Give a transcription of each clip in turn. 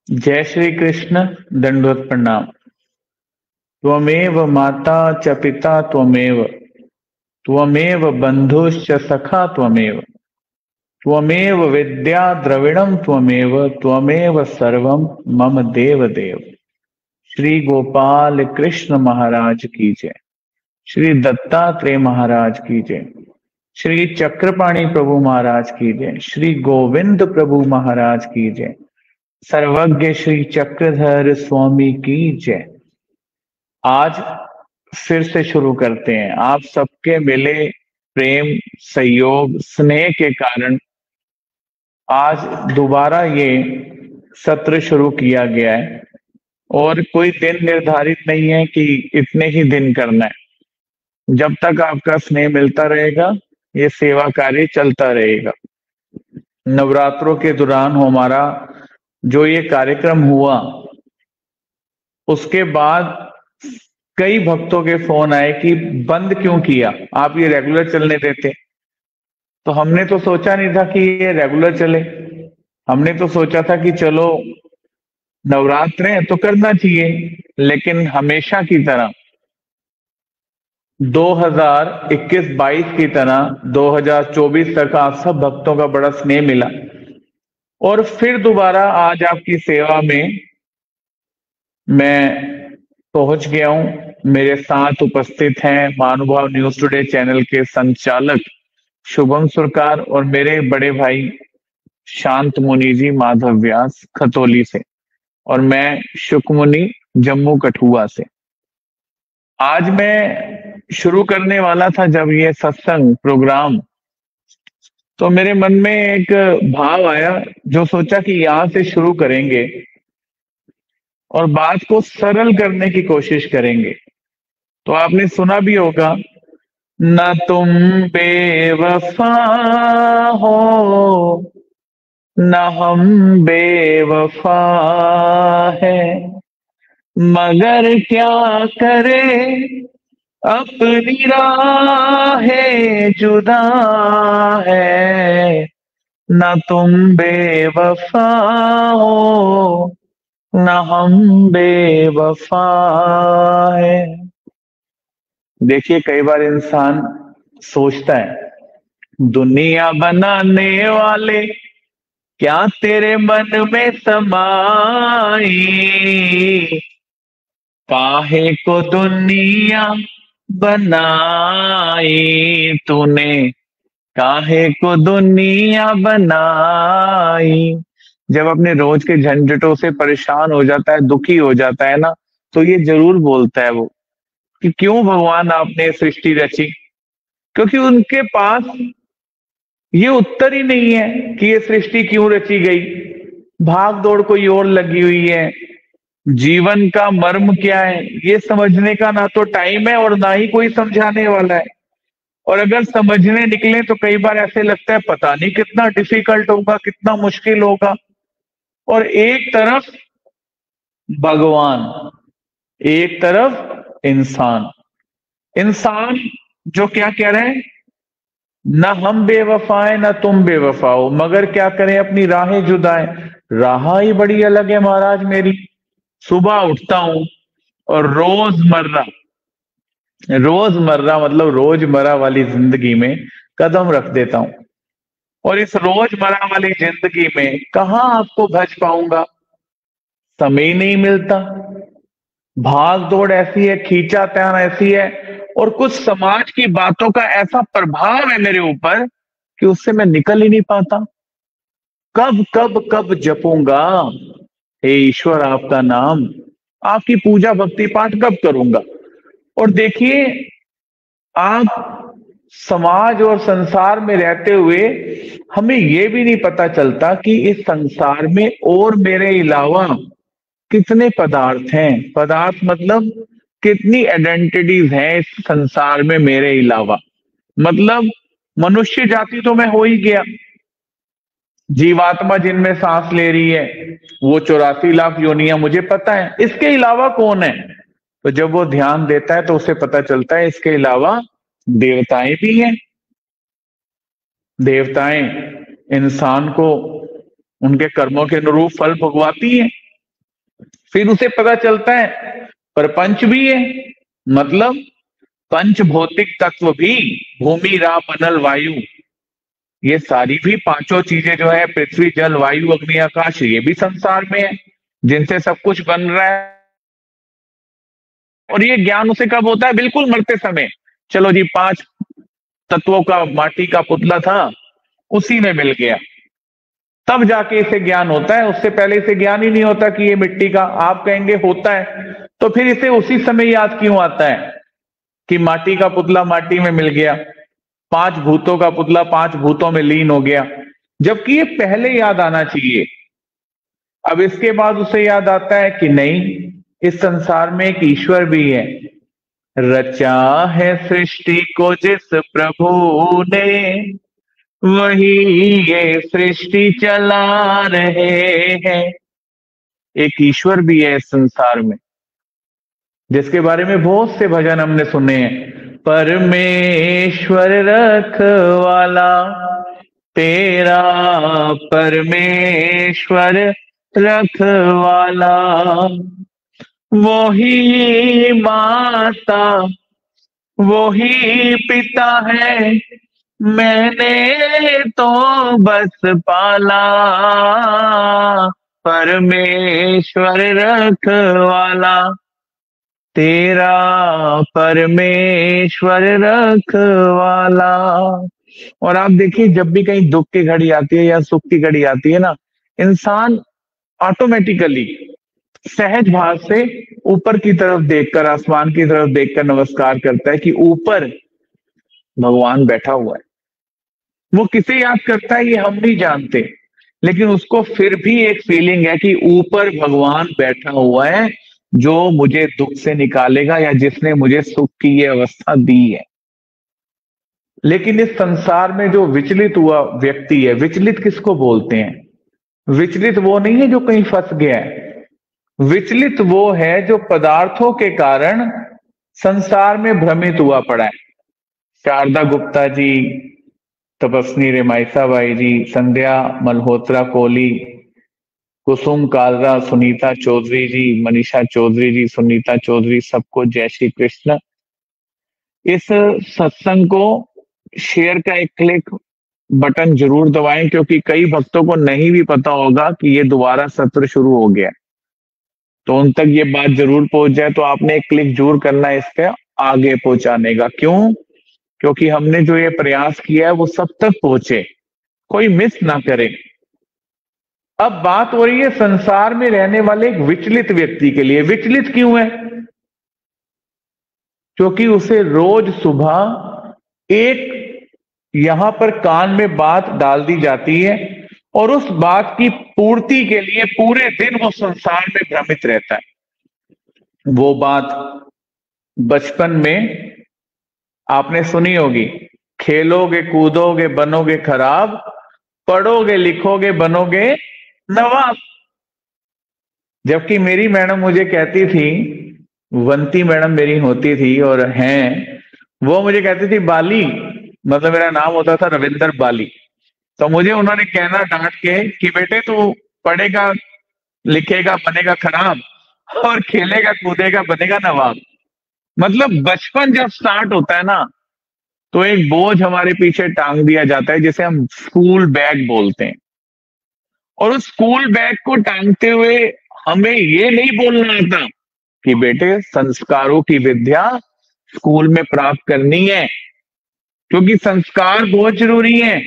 जय श्री कृष्ण। दंडवत प्रणाम। त्वमेव माता च पिता त्वमेव, त्वमेव बंधुश्च सखा त्वमेव, त्वमेव विद्या द्रविणम त्वमेव, त्वमेव सर्वम मम देव देव। श्री गोपाल कृष्ण महाराज की जय। श्री दत्तात्रेय महाराज की जय। श्री चक्रपाणि प्रभु महाराज की जय। श्री गोविंद प्रभु महाराज की जय। सर्वज्ञ श्री चक्रधर स्वामी की जय। आज फिर से शुरू करते हैं। आप सबके मिले प्रेम, सहयोग, स्नेह के कारण आज दोबारा ये सत्र शुरू किया गया है और कोई दिन निर्धारित नहीं है कि इतने ही दिन करना है। जब तक आपका स्नेह मिलता रहेगा ये सेवा कार्य चलता रहेगा। नवरात्रों के दौरान हमारा जो ये कार्यक्रम हुआ उसके बाद कई भक्तों के फोन आए कि बंद क्यों किया, आप ये रेगुलर चलने देते। तो हमने तो सोचा नहीं था कि ये रेगुलर चले। हमने तो सोचा था कि चलो नवरात्र है तो करना चाहिए, लेकिन हमेशा की तरह 2021-22 की तरह 2024 तक आप सब भक्तों का बड़ा स्नेह मिला और फिर दोबारा आज आपकी सेवा में मैं पहुंच गया हूं। मेरे साथ उपस्थित हैं महानुभाव न्यूज टुडे चैनल के संचालक शुभम सुरकार और मेरे बड़े भाई शांत मुनि जी माधव व्यास खतौली से, और मैं शुक मुनि जम्मू कठुआ से। आज मैं शुरू करने वाला था जब ये सत्संग प्रोग्राम, तो मेरे मन में एक भाव आया जो सोचा कि यहां से शुरू करेंगे और बात को सरल करने की कोशिश करेंगे। तो आपने सुना भी होगा, न तुम बेवफा हो न हम बेवफा है, मगर क्या करे अपनी राहें जुदा है। न तुम बेवफा हो न हम बेवफा है। देखिए, कई बार इंसान सोचता है दुनिया बनाने वाले क्या तेरे मन में समाई, काहे को दुनिया बनाई तूने, काहे को दुनिया बनाई। जब अपने रोज के झंझटों से परेशान हो जाता है, दुखी हो जाता है ना, तो ये जरूर बोलता है वो कि क्यों भगवान आपने सृष्टि रची। क्योंकि उनके पास ये उत्तर ही नहीं है कि ये सृष्टि क्यों रची गई। भाग दौड़ कोई और लगी हुई है। जीवन का मर्म क्या है ये समझने का ना तो टाइम है और ना ही कोई समझाने वाला है। और अगर समझने निकले तो कई बार ऐसे लगता है पता नहीं कितना डिफिकल्ट होगा, कितना मुश्किल होगा। और एक तरफ भगवान, एक तरफ इंसान। इंसान जो क्या कह रहे हैं, न हम बेवफा है न तुम बेवफा हो, मगर क्या करें अपनी राहें जुदाएं। राह ही बड़ी अलग है महाराज मेरी। सुबह उठता हूं और रोजमर्रा रोजमर्रा मतलब रोजमर्रा वाली जिंदगी में कदम रख देता हूं। और इस रोजमर्रा वाली जिंदगी में कहाँ आपको भज पाऊंगा, समय ही नहीं मिलता। भाग दौड़ ऐसी है, खींचातान ऐसी है, और कुछ समाज की बातों का ऐसा प्रभाव है मेरे ऊपर कि उससे मैं निकल ही नहीं पाता। कब कब कब जपूंगा हे ईश्वर आपका नाम, आपकी पूजा भक्ति पाठ कब करूंगा। और देखिए, आप समाज और संसार में रहते हुए हमें ये भी नहीं पता चलता कि इस संसार में और मेरे अलावा कितने पदार्थ हैं। पदार्थ मतलब कितनी आइडेंटिटीज हैं इस संसार में मेरे अलावा। मतलब मनुष्य जाति तो मैं हो ही गया, जीवात्मा जिनमें सांस ले रही है वो 84 लाख योनियां मुझे पता है। इसके अलावा कौन है? तो जब वो ध्यान देता है तो उसे पता चलता है इसके अलावा देवताएं भी हैं। देवताएं इंसान को उनके कर्मों के अनुरूप फल भुगवाती हैं। फिर उसे पता चलता है प्रपंच भी है, मतलब पंच भौतिक तत्व भी, भूमि राप अनल वायु, ये सारी भी पांचों चीजें जो है, पृथ्वी जल वायु अग्नि आकाश, ये भी संसार में है, जिनसे सब कुछ बन रहा है। और ये ज्ञान उसे कब होता है? बिल्कुल मरते समय। चलो जी, 5 तत्वों का माटी का पुतला था, उसी में मिल गया, तब जाके इसे ज्ञान होता है। उससे पहले इसे ज्ञान ही नहीं होता कि ये मिट्टी का। आप कहेंगे होता है, तो फिर इसे उसी समय याद क्यों आता है कि माटी का पुतला माटी में मिल गया, 5 भूतों का पुतला 5 भूतों में लीन हो गया, जबकि ये पहले याद आना चाहिए। अब इसके बाद उसे याद आता है कि नहीं, इस संसार में एक ईश्वर भी है, रचा है सृष्टि को जिस प्रभु ने, वही ये सृष्टि चला रहे हैं। एक ईश्वर भी है इस संसार में, जिसके बारे में बहुत से भजन हमने सुने हैं। परमेश्वर रखवाला तेरा, परमेश्वर रखवाला, वो ही माता वो ही पिता है, मैंने तो बस पाला, परमेश्वर रखवाला तेरा, परमेश्वर रखवाला। और आप देखिए, जब भी कहीं दुख की घड़ी आती है या सुख की घड़ी आती है ना, इंसान ऑटोमेटिकली सहज भाव से ऊपर की तरफ देखकर, आसमान की तरफ देखकर नमस्कार करता है कि ऊपर भगवान बैठा हुआ है। वो किसे याद करता है ये हम नहीं जानते, लेकिन उसको फिर भी एक फीलिंग है कि ऊपर भगवान बैठा हुआ है, जो मुझे दुख से निकालेगा या जिसने मुझे सुख की ये अवस्था दी है। लेकिन इस संसार में जो विचलित हुआ व्यक्ति है, विचलित किसको बोलते हैं? विचलित वो नहीं है जो कहीं फंस गया है, विचलित वो है जो पदार्थों के कारण संसार में भ्रमित हुआ पड़ा है। शारदा गुप्ता जी, तपस्नी रेमाइसा बाई जी, संध्या मल्होत्रा कोहली, कुसुम कालरा, सुनीता चौधरी जी, मनीषा चौधरी जी, सुनीता चौधरी, सबको जय श्री कृष्ण। इस सत्संग को शेयर का एक क्लिक बटन जरूर दबाएं, क्योंकि कई भक्तों को नहीं भी पता होगा कि ये दोबारा सत्र शुरू हो गया, तो उन तक ये बात जरूर पहुंच जाए। तो आपने एक क्लिक जरूर करना है इसके आगे पहुंचाने का। क्यों? क्योंकि हमने जो ये प्रयास किया है वो सब तक पहुंचे, कोई मिस ना करे। अब बात हो रही है संसार में रहने वाले एक विचलित व्यक्ति के लिए। विचलित क्यों है? क्योंकि उसे रोज सुबह एक यहां पर कान में बात डाल दी जाती है, और उस बात की पूर्ति के लिए पूरे दिन वो संसार में भ्रमित रहता है। वो बात बचपन में आपने सुनी होगी, खेलोगे कूदोगे बनोगे खराब, पढ़ोगे लिखोगे बनोगे नवाब। जबकि मेरी मैडम मुझे कहती थी, वंती मैडम मेरी होती थी और हैं, वो मुझे कहती थी बाली, मतलब मेरा नाम होता था रविंदर बाली, तो मुझे उन्होंने कहना डांट के कि बेटे तू पढ़ेगा लिखेगा बनेगा खराब, और खेलेगा कूदेगा बनेगा नवाब। मतलब बचपन जब स्टार्ट होता है ना, तो एक बोझ हमारे पीछे टांग दिया जाता है, जिसे हम स्कूल बैग बोलते हैं। और उस स्कूल बैग को टांगते हुए हमें ये नहीं बोलना आता कि बेटे संस्कारों की विद्या स्कूल में प्राप्त करनी है, क्योंकि संस्कार बहुत जरूरी है,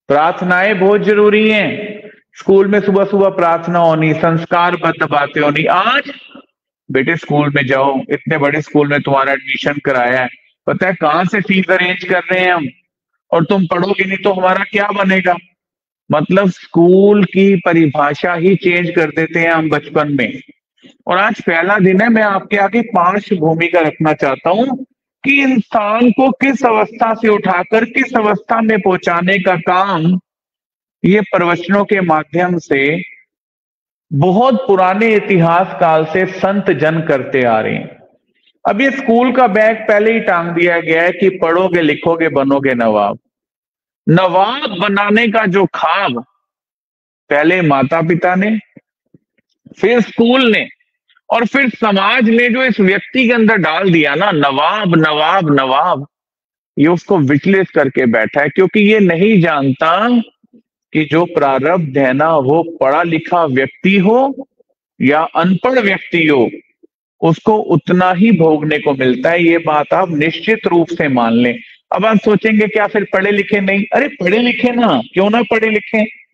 प्रार्थनाएं बहुत जरूरी हैं। स्कूल में सुबह सुबह प्रार्थना होनी, संस्कारबद्ध बातें होनी। आज बेटे स्कूल में जाओ, इतने बड़े स्कूल में तुम्हारा एडमिशन कराया है, पता है कहां से फीस अरेंज कर रहे हैं हम, और तुम पढ़ोगे नहीं तो हमारा क्या बनेगा। मतलब स्कूल की परिभाषा ही चेंज कर देते हैं हम बचपन में। और आज पहला दिन है, मैं आपके आगे 5 भूमिका रखना चाहता हूं कि इंसान को किस अवस्था से उठाकर किस अवस्था में पहुंचाने का काम ये प्रवचनों के माध्यम से बहुत पुराने इतिहास काल से संत जन करते आ रहे हैं। अब ये स्कूल का बैग पहले ही टांग दिया गया है कि पढ़ोगे लिखोगे बनोगे नवाब। नवाब बनाने का जो ख्वाब पहले माता पिता ने, फिर स्कूल ने, और फिर समाज ने जो इस व्यक्ति के अंदर डाल दिया ना, नवाब नवाब नवाब, ये उसको विचलित करके बैठा है, क्योंकि ये नहीं जानता कि जो प्रारब्ध है ना, वो पढ़ा लिखा व्यक्ति हो या अनपढ़ व्यक्ति हो, उसको उतना ही भोगने को मिलता है। ये बात आप निश्चित रूप से मान लें। अब आप सोचेंगे क्या फिर पढ़े लिखे नहीं? अरे पढ़े लिखे ना, क्यों ना पढ़े लिखे,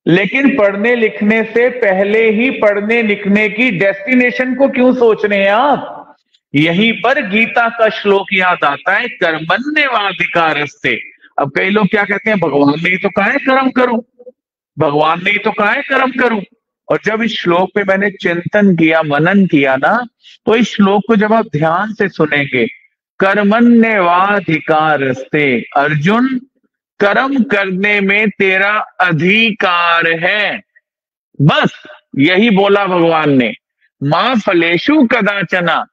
लेकिन पढ़ने लिखने से पहले ही पढ़ने लिखने की डेस्टिनेशन को क्यों सोच रहे हैं आप? यहीं पर गीता का श्लोक याद आता है, कर्मण्येवाधिकारस्ते। अब कई लोग क्या कहते हैं, भगवान ने ही तो कहा है कर्म करो, भगवान ने ही तो कहा है कर्म करो। और जब इस श्लोक पे मैंने चिंतन किया, मनन किया ना, तो इस श्लोक को जब आप ध्यान से सुनेंगे, कर्मण्येवाधिकारस्ते, अर्जुन कर्म करने में तेरा अधिकार है, बस यही बोला भगवान ने। मां फलेषु कदाचना,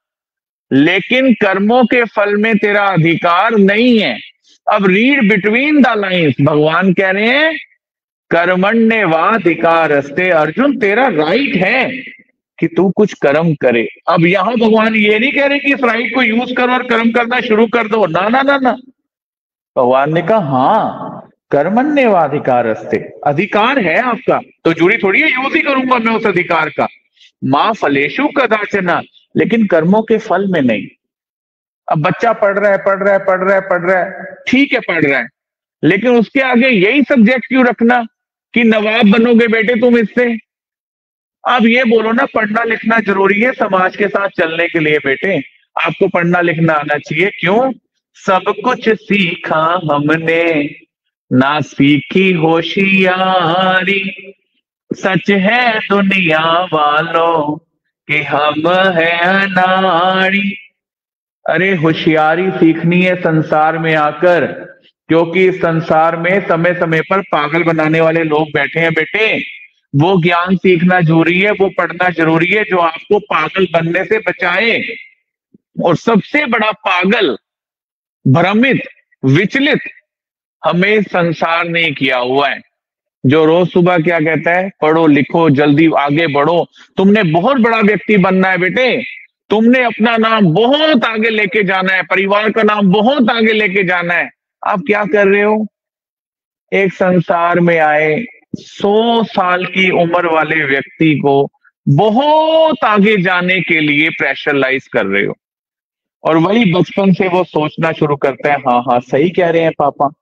लेकिन कर्मों के फल में तेरा अधिकार नहीं है। अब रीड बिटवीन द लाइन्स, भगवान कह रहे हैं कर्मण्येवाधिकारस्ते, अर्जुन तेरा राइट है कि तू कुछ कर्म करे। अब यहां भगवान ये नहीं कह रहे कि इस राइट को यूज करो और कर्म करना शुरू कर दो, ना ना ना ना। भगवान ने कहा हाँ, कर्मण्येवाधिकारस्ते, अधिकार है आपका, तो जुड़ी थोड़ी है यूज ही करूंगा मैं उस अधिकार का। मां फलेषु कदाचना, लेकिन कर्मों के फल में नहीं। अब बच्चा पढ़ रहा है पढ़ रहा है पढ़ रहा है पढ़ रहा है, ठीक है पढ़ रहा है, लेकिन उसके आगे यही सब्जेक्ट क्यों रखना कि नवाब बनोगे बेटे तुम इससे? आप ये बोलो ना, पढ़ना लिखना जरूरी है समाज के साथ चलने के लिए बेटे, आपको पढ़ना लिखना आना चाहिए। क्यों? सब कुछ सीखा हमने, ना सीखी होशियारी, सच है दुनिया वालों कि हम है अनाड़ी। अरे होशियारी सीखनी है संसार में आकर, क्योंकि इस संसार में समय समय पर पागल बनाने वाले लोग बैठे हैं बेटे। वो ज्ञान सीखना जरूरी है, वो पढ़ना जरूरी है जो आपको पागल बनने से बचाए। और सबसे बड़ा पागल, भ्रमित, विचलित हमें संसार ने किया हुआ है, जो रोज सुबह क्या कहता है, पढ़ो लिखो जल्दी आगे बढ़ो, तुमने बहुत बड़ा व्यक्ति बनना है बेटे, तुमने अपना नाम बहुत आगे लेके जाना है, परिवार का नाम बहुत आगे लेके जाना है। आप क्या कर रहे हो? एक संसार में आए 100 साल की उम्र वाले व्यक्ति को बहुत आगे जाने के लिए प्रेशराइज कर रहे हो। और वही बचपन से वो सोचना शुरू करता है, हाँ हाँ सही कह रहे हैं पापा,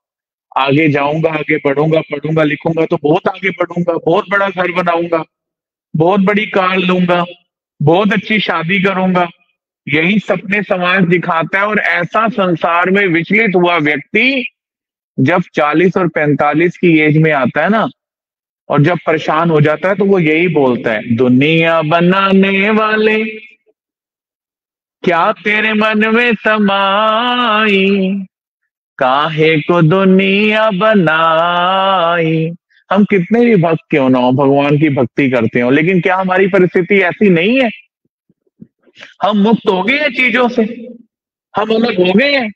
आगे जाऊंगा, आगे बढ़ूंगा, पढ़ूंगा लिखूंगा तो बहुत आगे बढ़ूंगा, बहुत बड़ा घर बनाऊंगा, बहुत बड़ी कार लूंगा, बहुत अच्छी शादी करूंगा। यही सपने समाज दिखाता है। और ऐसा संसार में विचलित हुआ व्यक्ति जब 40 और 45 की एज में आता है ना, और जब परेशान हो जाता है, तो वो यही बोलता है, दुनिया बनाने वाले क्या तेरे मन में समाई, काहे को दुनिया बनाई। हम कितने भी भक्त क्यों ना हो, भगवान की भक्ति करते हो, लेकिन क्या हमारी परिस्थिति ऐसी नहीं है? हम मुक्त हो गए हैं चीजों से, हम अलग हो गए हैं।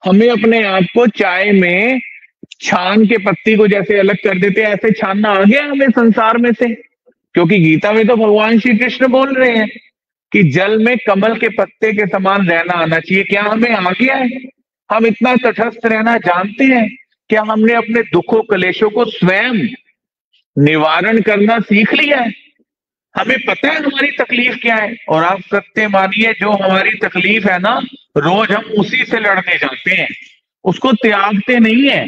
हमें अपने आप को चाय में छान के पत्ती को जैसे अलग कर देते हैं, ऐसे छानना आ गया हमें संसार में से। क्योंकि गीता में तो भगवान श्री कृष्ण बोल रहे हैं कि जल में कमल के पत्ते के समान रहना आना चाहिए। क्या हमें आ गया है? हम इतना तटस्थ रहना जानते हैं? क्या हमने अपने दुखों कलेशों को स्वयं निवारण करना सीख लिया है? हमें पता है हमारी तकलीफ क्या है। और आप सत्य मानिए, जो हमारी तकलीफ है ना, रोज हम उसी से लड़ने जाते हैं, उसको त्यागते नहीं है।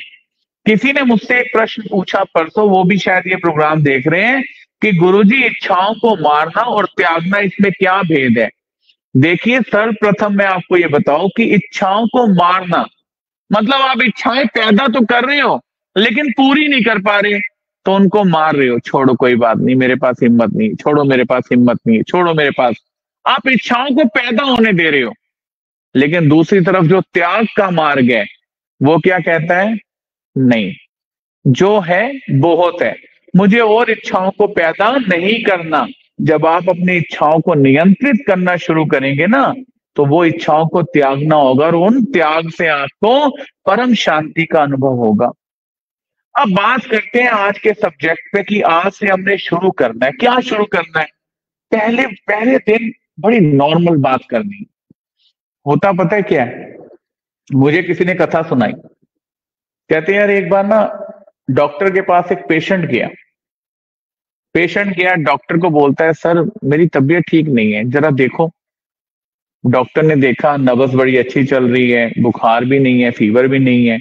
किसी ने मुझसे एक प्रश्न पूछा परसों, वो भी शायद ये प्रोग्राम देख रहे हैं, कि गुरुजी इच्छाओं को मारना और त्यागना, इसमें क्या भेद है? देखिए, सर्वप्रथम मैं आपको ये बताऊं कि इच्छाओं को मारना मतलब आप इच्छाएं पैदा तो कर रहे हो लेकिन पूरी नहीं कर पा रहे, तो उनको मार रहे हो। छोड़ो कोई बात नहीं, मेरे पास हिम्मत नहीं, छोड़ो मेरे पास हिम्मत नहीं, छोड़ो मेरे पास। आप इच्छाओं को पैदा होने दे रहे हो। लेकिन दूसरी तरफ जो त्याग का मार्ग है, वो क्या कहता है? नहीं, जो है बहुत है, मुझे और इच्छाओं को पैदा नहीं करना। जब आप अपनी इच्छाओं को नियंत्रित करना शुरू करेंगे ना, तो वो इच्छाओं को त्यागना होगा, और उन त्याग से आपको परम शांति का अनुभव होगा। अब बात करते हैं आज के सब्जेक्ट पे कि आज से हमने शुरू करना है। क्या शुरू करना है? पहले पहले दिन बड़ी नॉर्मल बात करनी। होता पता है क्या है? मुझे किसी ने कथा सुनाई। कहते हैं यार एक बार ना डॉक्टर के पास एक पेशेंट गया, डॉक्टर को बोलता है सर मेरी तबीयत ठीक नहीं है, जरा देखो। डॉक्टर ने देखा, नब्ज बड़ी अच्छी चल रही है, बुखार भी नहीं है, फीवर भी नहीं है,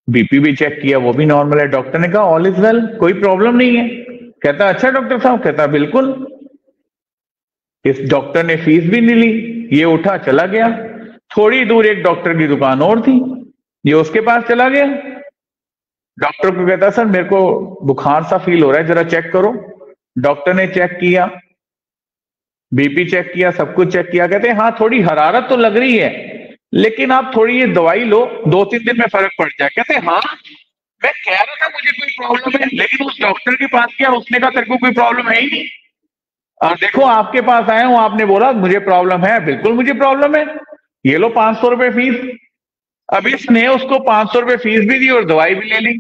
बीपी भी चेक किया वो भी नॉर्मल है। डॉक्टर ने कहा ऑल इज वेल, कोई प्रॉब्लम नहीं है। कहता अच्छा डॉक्टर साहब, कहता बिल्कुल। इस डॉक्टर ने फीस भी नहीं ली, ये उठा चला गया। थोड़ी दूर एक डॉक्टर की दुकान और थी, ये उसके पास चला गया। डॉक्टर को कहता सर मेरे को बुखार सा फील हो रहा है, जरा चेक करो। डॉक्टर ने चेक किया, बीपी चेक किया, सब कुछ चेक किया। कहते हैं हाँ थोड़ी हरारत तो लग रही है, लेकिन आप थोड़ी ये दवाई लो, 2-3 दिन में फर्क पड़ जाए। कहते हैं हाँ मैं कह रहा था मुझे कोई प्रॉब्लम है, लेकिन उस डॉक्टर के पास गया, उसने कहा तेरे को कोई प्रॉब्लम है ही नहीं। और देखो आपके पास आया हूं, आपने बोला मुझे प्रॉब्लम है, बिल्कुल मुझे प्रॉब्लम है, ये लो 500 रुपए फीस। अब इसने उसको 500 रुपए फीस भी दी और दवाई भी ले ली।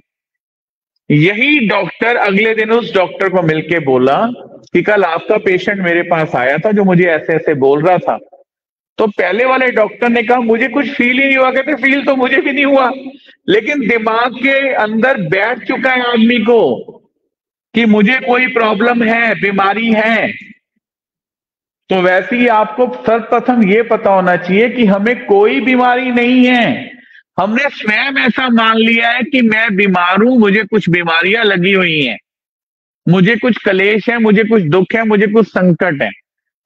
यही डॉक्टर अगले दिन उस डॉक्टर को मिलके बोला कि कल आपका पेशेंट मेरे पास आया था जो मुझे ऐसे ऐसे बोल रहा था। तो पहले वाले डॉक्टर ने कहा मुझे कुछ फील ही नहीं हुआ। कहते फील तो मुझे भी नहीं हुआ, लेकिन दिमाग के अंदर बैठ चुका है आदमी को कि मुझे कोई प्रॉब्लम है, बीमारी है। तो वैसे ही आपको सर्वप्रथम ये पता होना चाहिए कि हमें कोई बीमारी नहीं है। हमने स्वयं ऐसा मान लिया है कि मैं बीमार हूं, मुझे कुछ बीमारियां लगी हुई हैं, मुझे कुछ कलेश है, मुझे कुछ दुख है, मुझे कुछ संकट है।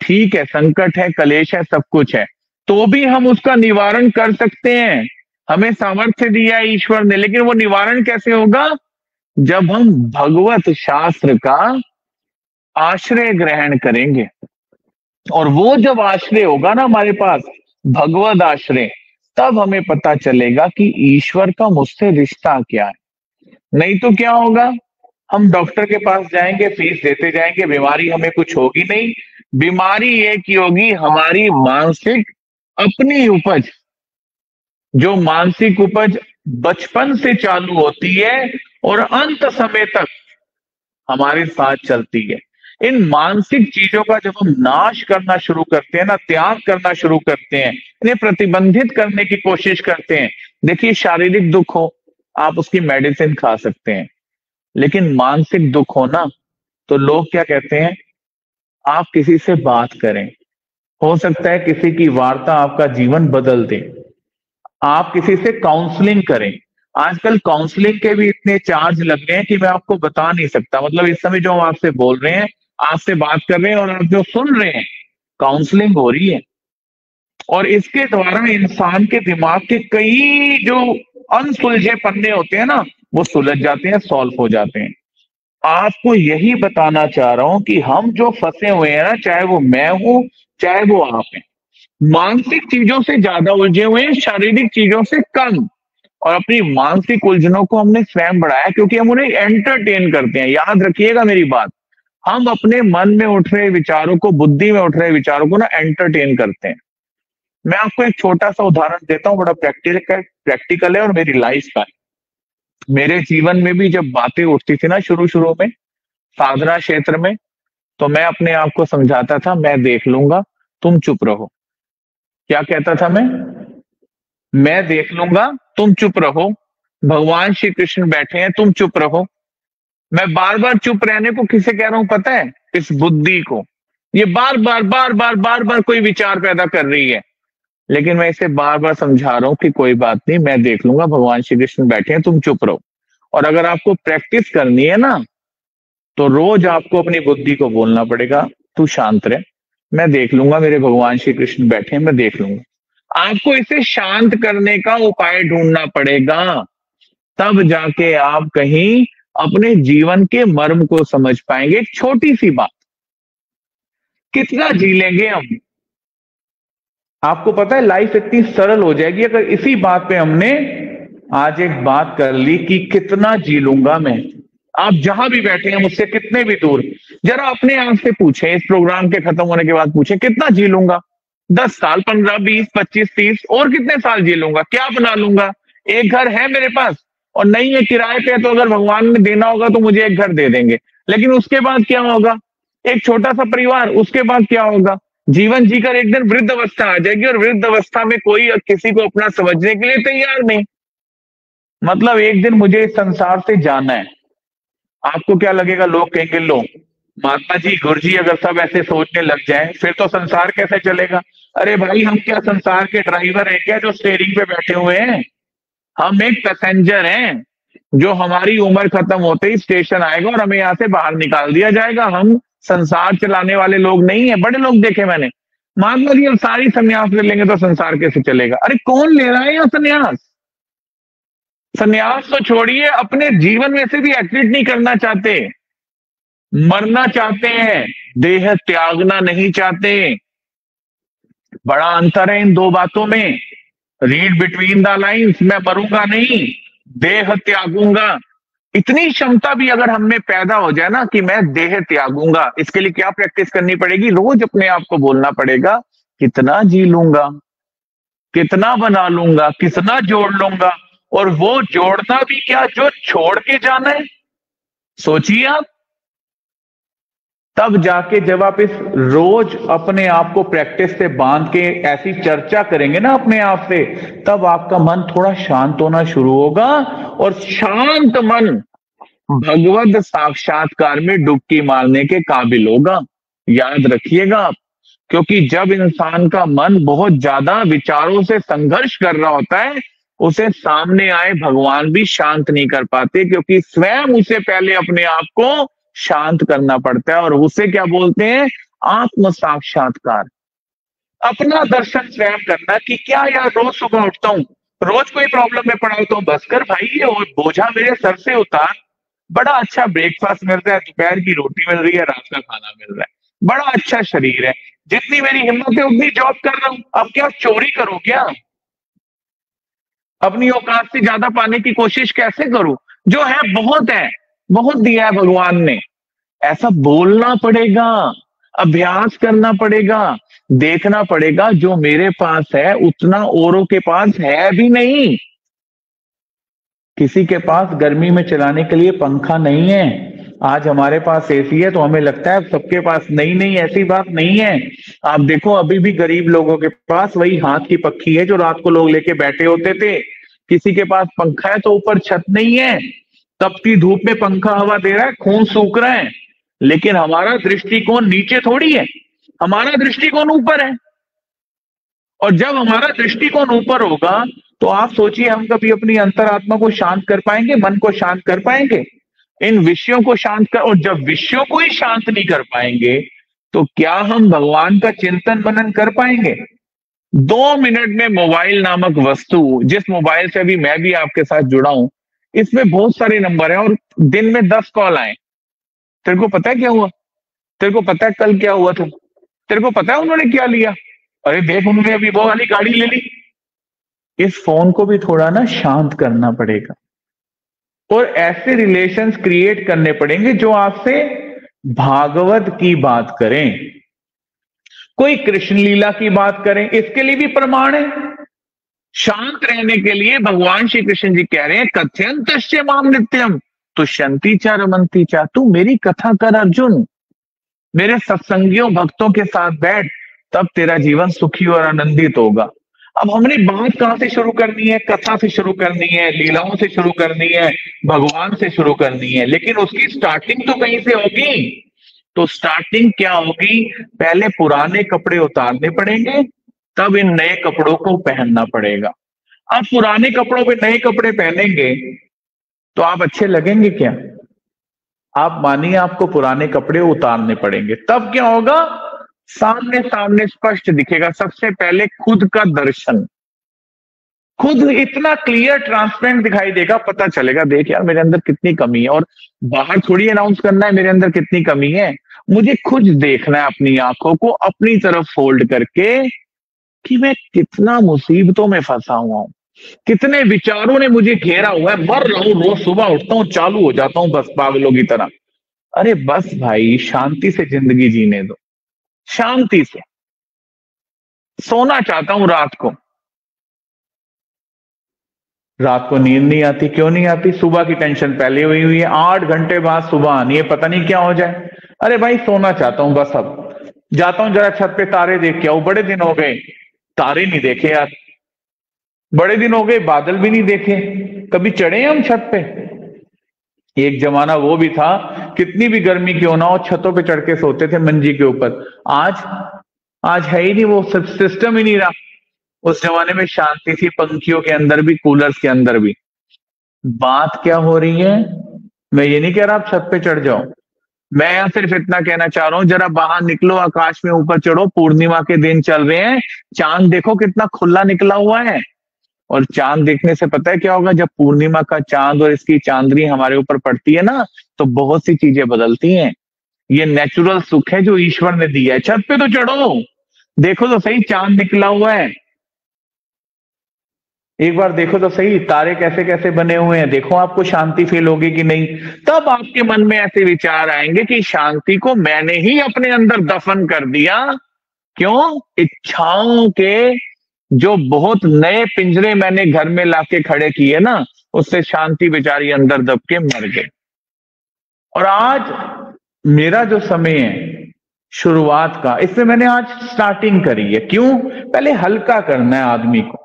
ठीक है, संकट है, कलेश है, सब कुछ है, तो भी हम उसका निवारण कर सकते हैं। हमें सामर्थ्य दिया है ईश्वर ने, लेकिन वो निवारण कैसे होगा? जब हम भगवत शास्त्र का आश्रय ग्रहण करेंगे। और वो जब आश्रय होगा ना हमारे पास, भगवत आश्रय, तब हमें पता चलेगा कि ईश्वर का मुझसे रिश्ता क्या है। नहीं तो क्या होगा? हम डॉक्टर के पास जाएंगे, फीस देते जाएंगे, बीमारी हमें कुछ होगी नहीं। बीमारी एक ही होगी, हमारी मानसिक अपनी उपज, जो मानसिक उपज बचपन से चालू होती है और अंत समय तक हमारे साथ चलती है। इन मानसिक चीजों का जब हम नाश करना शुरू करते हैं ना, त्याग करना शुरू करते हैं, इन्हें प्रतिबंधित करने की कोशिश करते हैं। देखिए शारीरिक दुख हो, आप उसकी मेडिसिन खा सकते हैं, लेकिन मानसिक दुख हो ना, तो लोग क्या कहते हैं? आप किसी से बात करें, हो सकता है किसी की वार्ता आपका जीवन बदल दे। आप किसी से काउंसलिंग करें। आजकल काउंसलिंग के भी इतने चार्ज लग गए हैं कि मैं आपको बता नहीं सकता। मतलब इस समय जो हम आपसे बोल रहे हैं, आपसे बात कर रहे हैं और आप जो सुन रहे हैं, काउंसलिंग हो रही है। और इसके द्वारा इंसान के दिमाग के कई जो अनसुलझे पन्ने होते हैं ना, वो सुलझ जाते हैं, सॉल्व हो जाते हैं। आपको यही बताना चाह रहा हूं कि हम जो फंसे हुए हैं ना, चाहे वो मैं हूं, चाहे वो आप हैं, मानसिक चीजों से ज्यादा उलझे हुए हैं, शारीरिक चीजों से कम। और अपनी मानसिक उलझनों को हमने स्वयं बढ़ाया, क्योंकि हम उन्हें एंटरटेन करते हैं। याद रखिएगा मेरी बात, हम अपने मन में उठ रहे विचारों को, बुद्धि में उठ रहे विचारों को ना एंटरटेन करते हैं। मैं आपको एक छोटा सा उदाहरण देता हूं, बड़ा प्रैक्टिकल है और मेरी लाइफ का है। मेरे जीवन में भी जब बातें उठती थी ना शुरू शुरू में साधना क्षेत्र में, तो मैं अपने आप को समझाता था मैं देख लूंगा, तुम चुप रहो। क्या कहता था मैं देख लूंगा, तुम चुप रहो। भगवान श्री कृष्ण बैठे हैं, तुम चुप रहो। मैं बार बार चुप रहने को किसे कह रहा हूं पता है? इस बुद्धि को। ये बार बार बार बार बार बार कोई विचार पैदा कर रही है, लेकिन मैं इसे बार बार समझा रहा हूं कि कोई बात नहीं, मैं देख लूंगा, भगवान श्री कृष्ण बैठे हैं, तुम चुप रहो। और अगर आपको प्रैक्टिस करनी है ना, तो रोज आपको अपनी बुद्धि को बोलना पड़ेगा, तू शांत रहे, मैं देख लूंगा, मेरे भगवान श्री कृष्ण बैठे हैं, मैं देख लूंगा। आपको इसे शांत करने का उपाय ढूंढना पड़ेगा, तब जाके आप कहीं अपने जीवन के मर्म को समझ पाएंगे। एक छोटी सी बात, कितना जी लेंगे हम? आपको पता है लाइफ इतनी सरल हो जाएगी अगर इसी बात पे हमने आज एक बात कर ली कि कितना जी लूंगा मैं। आप जहां भी बैठे हैं, मुझसे कितने भी दूर, जरा अपने आप से पूछें, इस प्रोग्राम के खत्म होने के बाद पूछें कितना जी लूंगा? 10 साल, 15, 20, 25, 30, और कितने साल जी लूंगा? क्या बना लूंगा? एक घर है मेरे पास और नहीं है किराए पे, तो अगर भगवान ने देना होगा तो मुझे एक घर दे देंगे। लेकिन उसके बाद क्या होगा? एक छोटा सा परिवार, उसके बाद क्या होगा? जीवन जीकर एक दिन वृद्ध अवस्था आ जाएगी, और वृद्ध अवस्था में कोई किसी को अपना समझने के लिए तैयार नहीं। मतलब एक दिन मुझे इस संसार से जाना है। आपको क्या लगेगा? लोग कहेंगे लो महात्मा जी, गुरु जी अगर सब ऐसे सोचने लग जाए फिर तो संसार कैसे चलेगा? अरे भाई, हम क्या संसार के ड्राइवर हैं क्या जो स्टेयरिंग पे बैठे हुए हैं? हम एक पैसेंजर हैं, जो हमारी उम्र खत्म होते ही स्टेशन आएगा और हमें यहाँ से बाहर निकाल दिया जाएगा। हम संसार चलाने वाले लोग नहीं है। बड़े लोग देखे मैंने, महात्मा जी अब सारी संन्यास ले लेंगे तो संसार कैसे चलेगा? अरे कौन ले रहा है यहाँ संन्यास? संन्यास तो छोड़िए, अपने जीवन में से भी एग्जिट नहीं करना चाहते। मरना चाहते हैं, देह त्यागना नहीं चाहते। बड़ा अंतर है इन दो बातों में। Read between the lines. मैं मरूंगा नहीं, देह त्यागूंगा। इतनी क्षमता भी अगर हम में पैदा हो जाए ना कि मैं देह त्यागूंगा, इसके लिए क्या प्रैक्टिस करनी पड़ेगी? रोज अपने आप को बोलना पड़ेगा, कितना जी लूंगा, कितना बना लूंगा, कितना जोड़ लूंगा। और वो जोड़ना भी क्या, जो छोड़ के जाना है। सोचिए आप, तब जाके जब आप इस रोज अपने आप को प्रैक्टिस से बांध के ऐसी चर्चा करेंगे ना अपने आप से, तब आपका मन थोड़ा शांत होना शुरू होगा। और शांत मन भगवत साक्षात्कार में डुबकी मारने के काबिल होगा। याद रखिएगा आप, क्योंकि जब इंसान का मन बहुत ज्यादा विचारों से संघर्ष कर रहा होता है, उसे सामने आए भगवान भी शांत नहीं कर पाते, क्योंकि स्वयं उसे पहले अपने आप को शांत करना पड़ता है। और उसे क्या बोलते हैं? आत्म साक्षात्कार। अपना दर्शन स्वयं करना कि क्या यार, रोज सुबह उठता हूं, रोज कोई प्रॉब्लम में पड़ा तो बस कर भाई, ये बोझा मेरे सर से उतार। बड़ा अच्छा ब्रेकफास्ट मिल रहा है, दोपहर की रोटी मिल रही है, रात का खाना मिल रहा है, बड़ा अच्छा शरीर है, जितनी मेरी हिम्मत है उतनी जॉब कर रहा हूं। अब क्या चोरी करूं क्या? अपनी औकात से ज्यादा पाने की कोशिश कैसे करूं? जो है बहुत है, बहुत दिया है भगवान ने। ऐसा बोलना पड़ेगा, अभ्यास करना पड़ेगा, देखना पड़ेगा जो मेरे पास है उतना औरों के पास है भी नहीं। किसी के पास गर्मी में चलाने के लिए पंखा नहीं है। आज हमारे पास एसी है तो हमें लगता है सबके पास। नहीं नहीं, ऐसी बात नहीं है। आप देखो, अभी भी गरीब लोगों के पास वही हाथ की पक्की है जो रात को लोग लेके बैठे होते थे। किसी के पास पंखा है तो ऊपर छत नहीं है, तपती धूप में पंखा हवा दे रहा है, खून सूख रहा है। लेकिन हमारा दृष्टिकोण नीचे थोड़ी है, हमारा दृष्टिकोण ऊपर है। और जब हमारा दृष्टिकोण ऊपर होगा तो आप सोचिए, हम कभी अपनी अंतरात्मा को शांत कर पाएंगे, मन को शांत कर पाएंगे? इन विषयों को शांत कर, और जब विषयों को ही शांत नहीं कर पाएंगे तो क्या हम भगवान का चिंतन मनन कर पाएंगे? 2 मिनट में मोबाइल नामक वस्तु, जिस मोबाइल से अभी मैं भी आपके साथ जुड़ा हूं, इसमें बहुत सारे नंबर हैं और दिन में 10 कॉल आए। तेरे को पता है क्या हुआ? तेरे को पता है कल क्या हुआ था? तेरे को पता है उन्होंने क्या लिया? अरे देख, उन्होंने अभी वो वाली गाड़ी ले ली। इस फोन को भी थोड़ा ना शांत करना पड़ेगा, और ऐसे रिलेशंस क्रिएट करने पड़ेंगे जो आपसे भागवत की बात करें, कोई कृष्ण लीला की बात करें। इसके लिए भी प्रमाण है। शांत रहने के लिए भगवान श्री कृष्ण जी कह रहे हैं, कथ्यंतश्च माम नित्यम तुष्यन्ति च रमन्ति च। तू मेरी कथा कर अर्जुन, मेरे सत्संगियों भक्तों के साथ बैठ, तब तेरा जीवन सुखी और आनंदित होगा। अब हमने बात कहां से शुरू करनी है? कथा से शुरू करनी है, लीलाओं से शुरू करनी है, भगवान से शुरू करनी है। लेकिन उसकी स्टार्टिंग तो कहीं से होगी। तो स्टार्टिंग क्या होगी? पहले पुराने कपड़े उतारने पड़ेंगे, तब इन नए कपड़ों को पहनना पड़ेगा। अब पुराने कपड़ों पे नए कपड़े पहनेंगे तो आप अच्छे लगेंगे क्या? आप मानिए, आपको पुराने कपड़े उतारने पड़ेंगे, तब क्या होगा? सामने सामने स्पष्ट दिखेगा। सबसे पहले खुद का दर्शन, खुद इतना क्लियर ट्रांसपेरेंट दिखाई देगा, पता चलेगा देख यार मेरे अंदर कितनी कमी है। और बाहर थोड़ी अनाउंस करना है मेरे अंदर कितनी कमी है, मुझे खुद देखना है अपनी आंखों को अपनी तरफ फोल्ड करके कि मैं कितना मुसीबतों में फंसा हुआ हूं, कितने विचारों ने मुझे घेरा हुआ है, मर रहा हूं, रोज सुबह उठता हूं, चालू हो जाता हूं बस पागलों की तरह। अरे बस भाई, शांति से जिंदगी जीने दो, शांति से सोना चाहता हूं रात को। रात को नींद नहीं आती, क्यों नहीं आती? सुबह की टेंशन पहले हुई है, 8 घंटे बाद सुबह आनी है, पता नहीं क्या हो जाए। अरे भाई सोना चाहता हूं बस, अब जाता हूं जरा छत पे तारे देख के आऊं, बड़े दिन हो गए तारे नहीं देखे यार, बड़े दिन हो गए बादल भी नहीं देखे, कभी चढ़े हम छत पे? एक जमाना वो भी था, कितनी भी गर्मी क्यों ना हो छतों पे चढ़ के सोते थे मंजी के ऊपर। आज आज है ही नहीं, वो सिस्टम ही नहीं रहा। उस जमाने में शांति थी, पंखियों के अंदर भी, कूलर्स के अंदर भी। बात क्या हो रही है, मैं ये नहीं कह रहा आप छत पे चढ़ जाओ, मैं यहाँ सिर्फ इतना कहना चाह रहा हूं, जरा बाहर निकलो, आकाश में ऊपर चढ़ो, पूर्णिमा के दिन चल रहे हैं, चांद देखो कितना खुला निकला हुआ है। और चांद देखने से पता है क्या होगा, जब पूर्णिमा का चांद और इसकी चांदनी हमारे ऊपर पड़ती है ना, तो बहुत सी चीजें बदलती हैं। ये नेचुरल सुख है जो ईश्वर ने दिया है। छत पे तो चढ़ो, देखो तो सही चांद निकला हुआ है, एक बार देखो तो सही तारे कैसे कैसे बने हुए हैं, देखो आपको शांति फील होगी कि नहीं। तब आपके मन में ऐसे विचार आएंगे कि शांति को मैंने ही अपने अंदर दफन कर दिया। क्यों? इच्छाओं के जो बहुत नए पिंजरे मैंने घर में लाके खड़े किए ना, उससे शांति बेचारी अंदर दब के मर गई। और आज मेरा जो समय है शुरुआत का, इसमें मैंने आज स्टार्टिंग करी है। क्यों? पहले हल्का करना है आदमी को,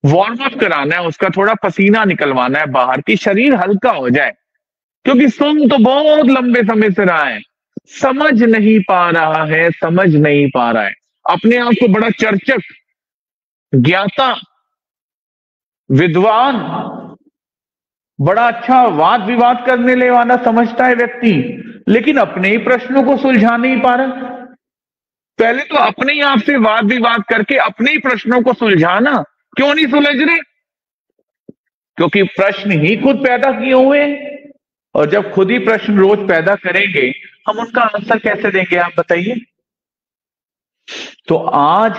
वार्म अप कराना है उसका, थोड़ा पसीना निकलवाना है बाहर की, शरीर हल्का हो जाए। क्योंकि सुन तो बहुत लंबे समय से रहा है, समझ नहीं पा रहा है, समझ नहीं पा रहा है, अपने आप को बड़ा चर्चक, ज्ञाता, विद्वान, बड़ा अच्छा वाद विवाद करने ले वाला समझता है व्यक्ति, लेकिन अपने ही प्रश्नों को सुलझा नहीं पा रहा। पहले तो अपने ही आप से वाद विवाद करके अपने ही प्रश्नों को सुलझाना। क्यों नहीं सुलझ रहे? क्योंकि प्रश्न ही खुद पैदा किए हुए हैं, और जब खुद ही प्रश्न रोज पैदा करेंगे, हम उनका आंसर कैसे देंगे आप बताइए? तो आज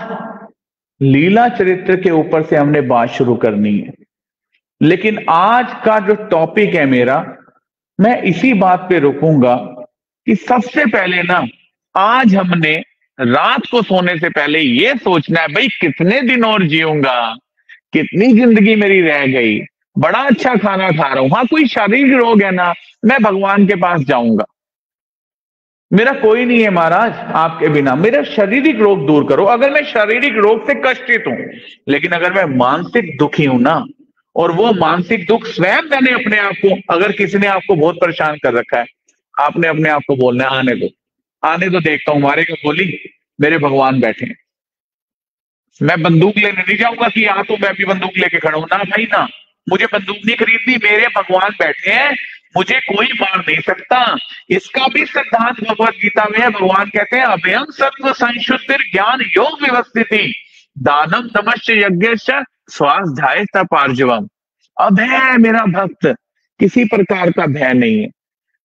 लीला चरित्र के ऊपर से हमने बात शुरू करनी है, लेकिन आज का जो टॉपिक है मेरा, मैं इसी बात पे रुकूंगा कि सबसे पहले ना, आज हमने रात को सोने से पहले ये सोचना है, भाई कितने दिन और जीऊंगा, कितनी जिंदगी मेरी रह गई, बड़ा अच्छा खाना खा रहा हूं, हाँ कोई शारीरिक रोग है ना, मैं भगवान के पास जाऊंगा, मेरा कोई नहीं है महाराज आपके बिना, मेरा शारीरिक रोग दूर करो। अगर मैं शारीरिक रोग से कष्टित हूं, लेकिन अगर मैं मानसिक दुखी हूं ना, और वो मानसिक दुख स्वयं मैंने अपने आप को, अगर किसी ने आपको बहुत परेशान कर रखा है, आपने अपने आप को बोलना है, आने दो, आने दो, देखता हूं मारेगा गोली, मेरे भगवान बैठे हैं। मैं बंदूक लेने नहीं जाऊंगा कि यहां तो मैं भी बंदूक लेके खड़ा हूं ना भाई ना, मुझे बंदूक नहीं खरीदनी, मेरे भगवान बैठे हैं, मुझे कोई मार नहीं सकता। इसका भी सिद्धांत भगवत गीता में है, भगवान कहते हैं अभयम सत्व संशुद्धि ज्ञान योग व्यवस्थिति दानम तमश्च यज्ञ स्वाध्याय तपार्जवम। अभय मेरा भक्त, किसी प्रकार का भय नहीं है,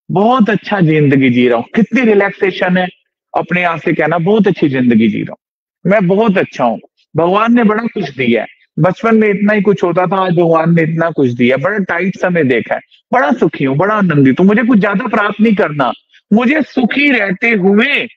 बहुत अच्छा जिंदगी जी रहा हूं, कितनी रिलैक्सेशन है, अपने आप से कहना बहुत अच्छी जिंदगी जी रहा हूं, मैं बहुत अच्छा हूं, भगवान ने बड़ा कुछ दिया है, बचपन में इतना ही कुछ होता था, आज भगवान ने इतना कुछ दिया, बड़ा टाइट समय देखा है, बड़ा सुखी हूं, बड़ा आनंदित हूं, मुझे कुछ ज्यादा प्राप्त नहीं करना, मुझे सुखी रहते हुए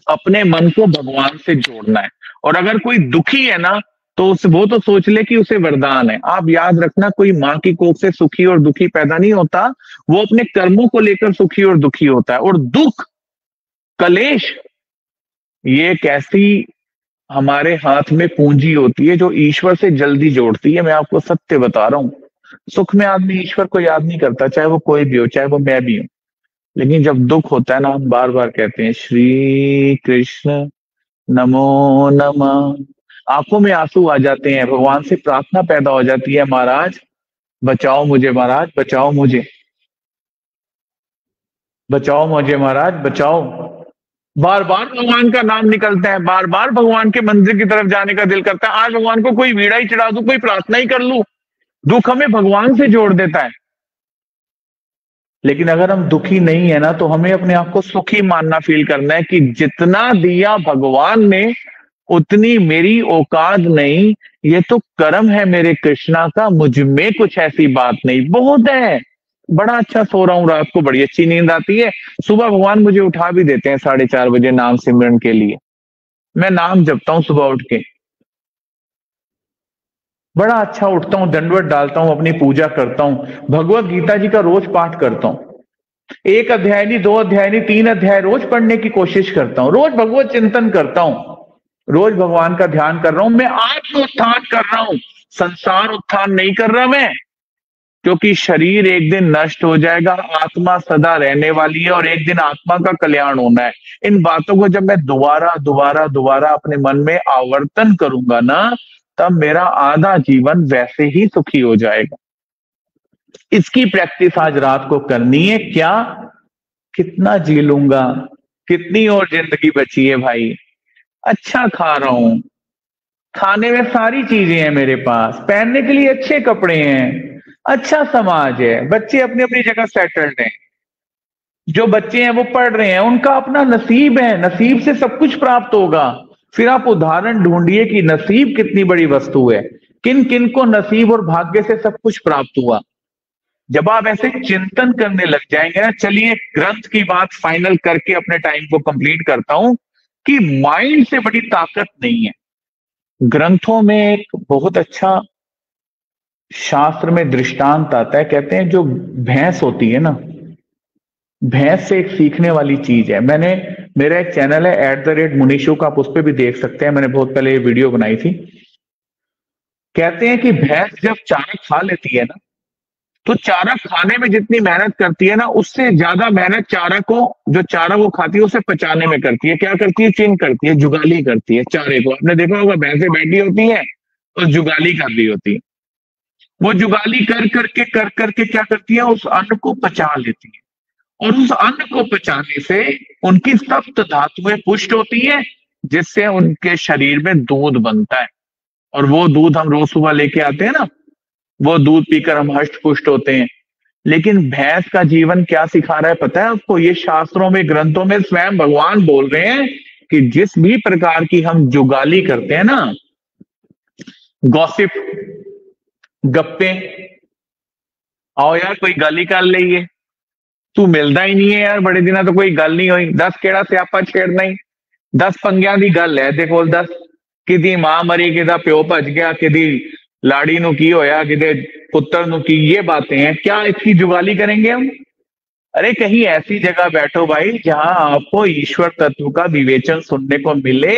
अपने मन को भगवान से जोड़ना है। और अगर कोई दुखी है ना, तो वो तो सोच ले कि उसे वरदान है। आप याद रखना, कोई माँ की कोख से सुखी और दुखी पैदा नहीं होता, वो अपने कर्मों को लेकर सुखी और दुखी होता है। और दुख, कलेश, ये कैसी हमारे हाथ में पूंजी होती है जो ईश्वर से जल्दी जोड़ती है। मैं आपको सत्य बता रहा हूं, सुख में आदमी ईश्वर को याद नहीं करता, चाहे वो कोई भी हो, चाहे वो मैं भी हूं, लेकिन जब दुख होता है ना, हम बार बार कहते हैं श्री कृष्ण नमो नमः, आंखों में आंसू आ जाते हैं, भगवान से प्रार्थना पैदा हो जाती है, महाराज बचाओ मुझे, महाराज बचाओ मुझे, बचाओ मुझे महाराज बचाओ। बार बार भगवान का नाम निकलता है, बार बार भगवान के मंदिर की तरफ जाने का दिल करता है, आज भगवान को कोई वीड़ा ही चढ़ा दूं, कोई प्रार्थना ही कर लूं। दुख हमें भगवान से जोड़ देता है। लेकिन अगर हम दुखी नहीं है ना, तो हमें अपने आप को सुखी मानना, फील करना है कि जितना दिया भगवान ने उतनी मेरी औकात नहीं, ये तो कर्म है मेरे कृष्णा का, मुझ में कुछ ऐसी बात नहीं, बहुत है, बड़ा अच्छा सो रहा हूं, रात को बड़ी अच्छी नींद आती है, सुबह भगवान मुझे उठा भी देते हैं 4:30 बजे नाम सिमरन के लिए, मैं नाम जपता हूं सुबह उठ के। बड़ा अच्छा उठता हूँ, दंडवत डालता हूँ, अपनी पूजा करता हूँ, भगवत गीता जी का रोज पाठ करता हूँ, एक अध्याय नहीं, दो अध्याय नहीं, 3 अध्याय रोज पढ़ने की कोशिश करता हूँ, रोज भगवत चिंतन करता हूँ, रोज भगवान का ध्यान कर रहा हूं। मैं आत्म उत्थान कर रहा हूं, संसार उत्थान नहीं कर रहा मैं, क्योंकि शरीर एक दिन नष्ट हो जाएगा, आत्मा सदा रहने वाली है और एक दिन आत्मा का कल्याण होना है। इन बातों को जब मैं दोबारा दोबारा दोबारा अपने मन में आवर्तन करूंगा ना, तब मेरा आधा जीवन वैसे ही सुखी हो जाएगा। इसकी प्रैक्टिस आज रात को करनी है। क्या, कितना जी लूंगा, कितनी और जिंदगी बची है भाई, अच्छा खा रहा हूं, खाने में सारी चीजें हैं मेरे पास, पहनने के लिए अच्छे कपड़े हैं, अच्छा समाज है, बच्चे अपनी अपनी जगह सेटल्ड हैं, जो बच्चे हैं वो पढ़ रहे हैं, उनका अपना नसीब है, नसीब से सब कुछ प्राप्त होगा। फिर आप उदाहरण ढूंढिए कि नसीब कितनी बड़ी वस्तु है, किन किन को नसीब और भाग्य से सब कुछ प्राप्त हुआ। जब आप ऐसे चिंतन करने लग जाएंगे ना, चलिए ग्रंथ की बात फाइनल करके अपने टाइम को कंप्लीट करता हूं कि माइंड से बड़ी ताकत नहीं है। ग्रंथों में एक बहुत अच्छा शास्त्र में दृष्टांत आता है, कहते हैं जो भैंस होती है ना, भैंस से एक सीखने वाली चीज है। मेरा एक चैनल है @मुनीशो का, आप उस पर भी देख सकते हैं, मैंने बहुत पहले ये वीडियो बनाई थी। कहते हैं कि भैंस जब चारा खा लेती है ना, तो चारा खाने में जितनी मेहनत करती है ना, उससे ज्यादा मेहनत चारा को, जो चारा वो खाती है उसे पचाने में करती है। क्या करती है? चिंग करती है, जुगाली करती है चारे को। आपने देखा होगा भैंसें बैठी होती है और जुगाली कर रही होती है। वो जुगाली कर करके क्या करती है? उस अन्न को पचा लेती है, और उस अन्न को पचाने से उनकी सप्त धातुएं पुष्ट होती है, जिससे उनके शरीर में दूध बनता है। और वो दूध हम रोज सुबह लेके आते हैं ना, वो दूध पीकर हम हष्ट पुष्ट होते हैं। लेकिन भैंस का जीवन क्या सिखा रहा है पता है आपको? ये शास्त्रों में, ग्रंथों में स्वयं भगवान बोल रहे हैं कि जिस भी प्रकार की हम जुगाली करते हैं ना, गॉसिप, गप्पे, आओ यार कोई गाली कर लीए, तू मिलता ही नहीं है यार, बड़े दिना तो कोई गल नहीं हुई, 10 केड़ा स्यापा छेड़ना ही, 10 पंगियां दी गल है ਇਹਦੇ ਕੋਲ, 10 किदी मां मरी, किदा प्यो भज गया, किदी लाड़ी नु की होया, किदे पुत्र नु की, ये बातें हैं। क्या इसकी जुगाली करेंगे हम? अरे कहीं ऐसी जगह बैठो भाई जहां आपको ईश्वर तत्व का विवेचन सुनने को मिले,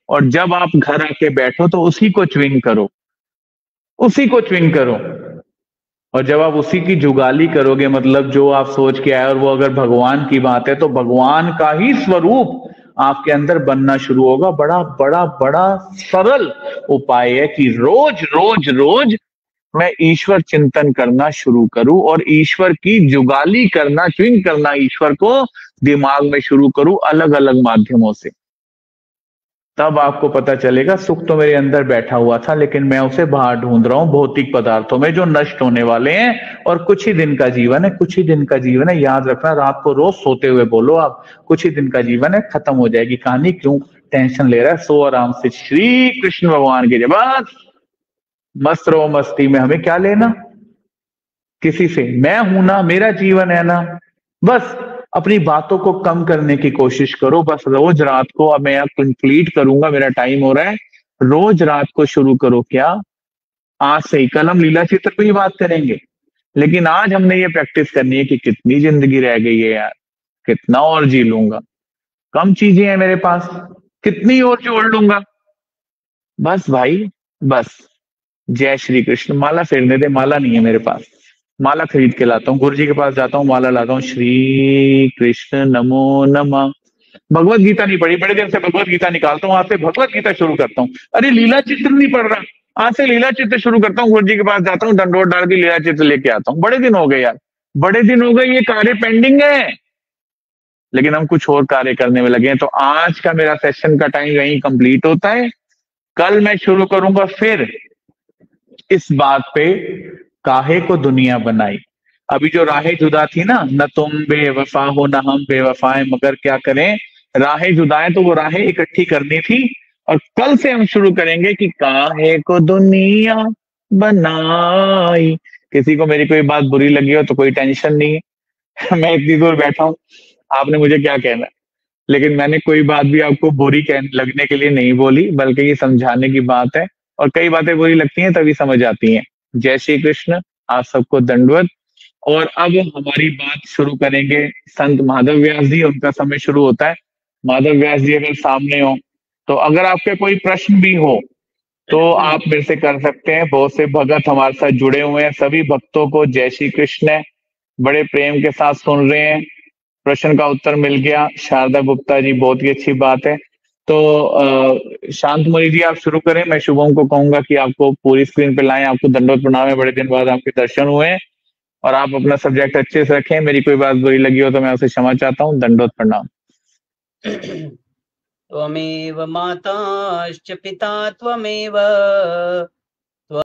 और जब आप घर आके बैठो तो उसी को च्विंग करो, उसी को च्विंग करो। और जब आप उसी की जुगाली करोगे, मतलब जो आप सोच के आए और वो अगर भगवान की बात है, तो भगवान का ही स्वरूप आपके अंदर बनना शुरू होगा। बड़ा बड़ा बड़ा सरल उपाय है कि रोज रोज रोज मैं ईश्वर चिंतन करना शुरू करूं, और ईश्वर की जुगाली करना, च्विंग करना ईश्वर को दिमाग में शुरू करूं अलग अलग माध्यमों से। तब आपको पता चलेगा सुख तो मेरे अंदर बैठा हुआ था, लेकिन मैं उसे बाहर ढूंढ रहा हूं भौतिक पदार्थों में, जो नष्ट होने वाले हैं। और कुछ ही दिन का जीवन है, कुछ ही दिन का जीवन है, याद रखना। रात को रोज सोते हुए बोलो आप, कुछ ही दिन का जीवन है, खत्म हो जाएगी कहानी, क्यों टेंशन ले रहा है? सो आराम से। श्री कृष्ण भगवान की जय। बस मस्त रहो, मस्ती में, हमें क्या लेना किसी से? मैं हूं ना, मेरा जीवन है ना। बस अपनी बातों को कम करने की कोशिश करो। बस रोज रात को, अब मैं कंप्लीट करूंगा, मेरा टाइम हो रहा है, रोज रात को शुरू करो। क्या, आज से ही, कल हम लीला चित्र पे ही बात करेंगे, लेकिन आज हमने ये प्रैक्टिस करनी है कि कितनी जिंदगी रह गई है यार, कितना और जी लूंगा, कम चीजें हैं मेरे पास, कितनी और जोड़ लूंगा। बस भाई, बस। जय श्री कृष्ण। माला फेरने दे, माला नहीं है मेरे पास, माला खरीद के लाता हूँ, गुरु जी के पास जाता हूँ, माला लाता हूँ। श्री कृष्ण नमो नमः। भगवत गीता नहीं पढ़ी, बड़े दिन से भगवत गीता निकालता हूँ, आज से भगवत गीता शुरू करता हूँ। अरे लीला चित्र नहीं पढ़ रहा, आज से लीला चित्र शुरू करता हूँ, गुरु जी के पास जाता हूँ, दंडोत डाल के लीला चित्र लेके आता हूँ। बड़े दिन हो गए यार, बड़े दिन हो गए, ये कार्य पेंडिंग है, लेकिन हम कुछ और कार्य करने में लगे हैं। तो आज का मेरा सेशन का टाइम यहीं कंप्लीट होता है। कल मैं शुरू करूंगा फिर इस बात पे, काहे को दुनिया बनाई। अभी जो राहें जुदा थी ना, न तुम बेवफा हो न हम बेवफाए, मगर क्या करें, राहें जुदा है, तो वो राहें इकट्ठी करनी थी। और कल से हम शुरू करेंगे कि काहे को दुनिया बनाई। किसी को मेरी कोई बात बुरी लगी हो तो कोई टेंशन नहीं है मैं इतनी दूर बैठा हूं, आपने मुझे क्या कहना है। लेकिन मैंने कोई बात भी आपको बुरी लगने के लिए नहीं बोली, बल्कि ये समझाने की बात है। और कई बातें बुरी लगती हैं तभी समझ आती हैं। जय श्री कृष्ण, आप सबको दंडवत। और अब हमारी बात शुरू करेंगे संत माधव व्यास जी, उनका समय शुरू होता है। माधव व्यास जी अगर सामने हो तो अगर आपके कोई प्रश्न भी हो तो आप मेरे से कर सकते हैं। बहुत से भगत हमारे साथ जुड़े हुए हैं, सभी भक्तों को जय श्री कृष्ण, बड़े प्रेम के साथ सुन रहे हैं। प्रश्न का उत्तर मिल गया, शारदा गुप्ता जी, बहुत ही अच्छी बात है। तो शांतमणि जी आप शुरू करें। मैं शुभम को कहूंगा कि आपको पूरी स्क्रीन पे लाएं। आपको दंडवत प्रणाम है, बड़े दिन बाद आपके दर्शन हुए हैं और आप अपना सब्जेक्ट अच्छे से रखें। मेरी कोई बात बुरी लगी हो तो मैं उसे क्षमा चाहता हूँ। दंडवत प्रणाम। त्वमेव माताश्च पिता त्वमेव